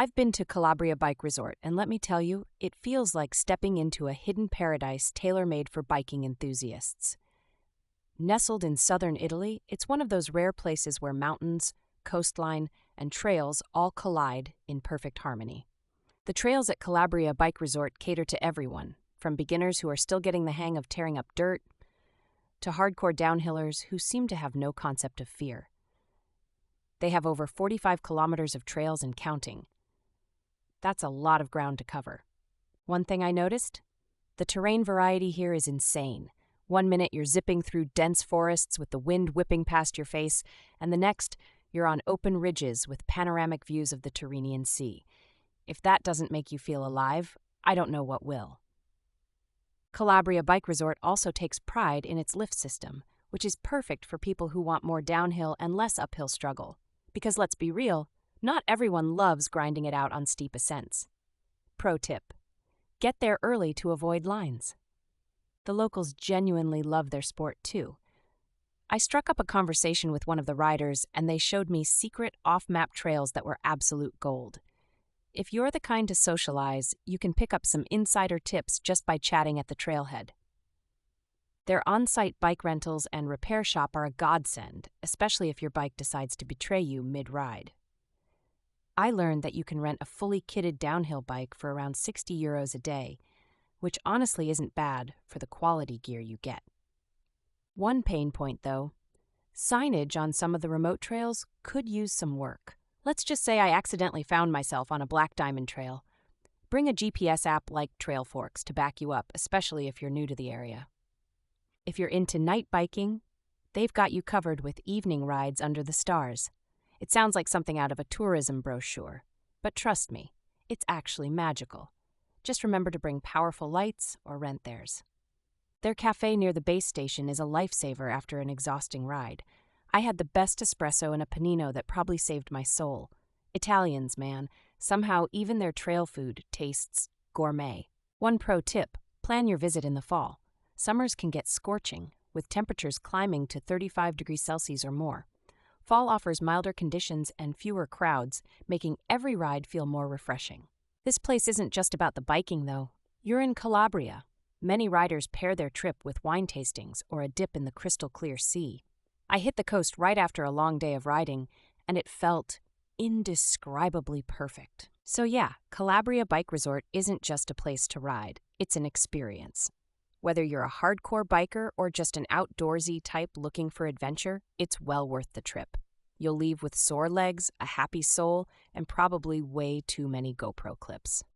I've been to Calabria Bike Resort, and let me tell you, it feels like stepping into a hidden paradise tailor-made for biking enthusiasts. Nestled in southern Italy, it's one of those rare places where mountains, coastline, and trails all collide in perfect harmony. The trails at Calabria Bike Resort cater to everyone, from beginners who are still getting the hang of tearing up dirt to hardcore downhillers who seem to have no concept of fear. They have over 45 kilometers of trails and counting. That's a lot of ground to cover. One thing I noticed? The terrain variety here is insane. One minute you're zipping through dense forests with the wind whipping past your face, and the next you're on open ridges with panoramic views of the Tyrrhenian Sea. If that doesn't make you feel alive, I don't know what will. Calabria Bike Resort also takes pride in its lift system, which is perfect for people who want more downhill and less uphill struggle. Because let's be real, not everyone loves grinding it out on steep ascents. Pro tip: get there early to avoid lines. The locals genuinely love their sport too. I struck up a conversation with one of the riders, and they showed me secret off-map trails that were absolute gold. If you're the kind to socialize, you can pick up some insider tips just by chatting at the trailhead. Their on-site bike rentals and repair shop are a godsend, especially if your bike decides to betray you mid-ride. I learned that you can rent a fully kitted downhill bike for around €60 a day, which honestly isn't bad for the quality gear you get. One pain point, though: signage on some of the remote trails could use some work. Let's just say I accidentally found myself on a black diamond trail. Bring a GPS app like TrailForks to back you up, especially if you're new to the area. If you're into night biking, they've got you covered with evening rides under the stars. It sounds like something out of a tourism brochure, but trust me, it's actually magical. Just remember to bring powerful lights or rent theirs. Their café near the base station is a lifesaver after an exhausting ride. I had the best espresso and a panino that probably saved my soul. Italians, man. Somehow even their trail food tastes gourmet. One pro tip: plan your visit in the fall. Summers can get scorching, with temperatures climbing to 35 degrees Celsius or more. Fall offers milder conditions and fewer crowds, making every ride feel more refreshing. This place isn't just about the biking, though. You're in Calabria. Many riders pair their trip with wine tastings or a dip in the crystal-clear sea. I hit the coast right after a long day of riding, and it felt indescribably perfect. So yeah, Calabria Bike Resort isn't just a place to ride, it's an experience. Whether you're a hardcore biker or just an outdoorsy type looking for adventure, it's well worth the trip. You'll leave with sore legs, a happy soul, and probably way too many GoPro clips.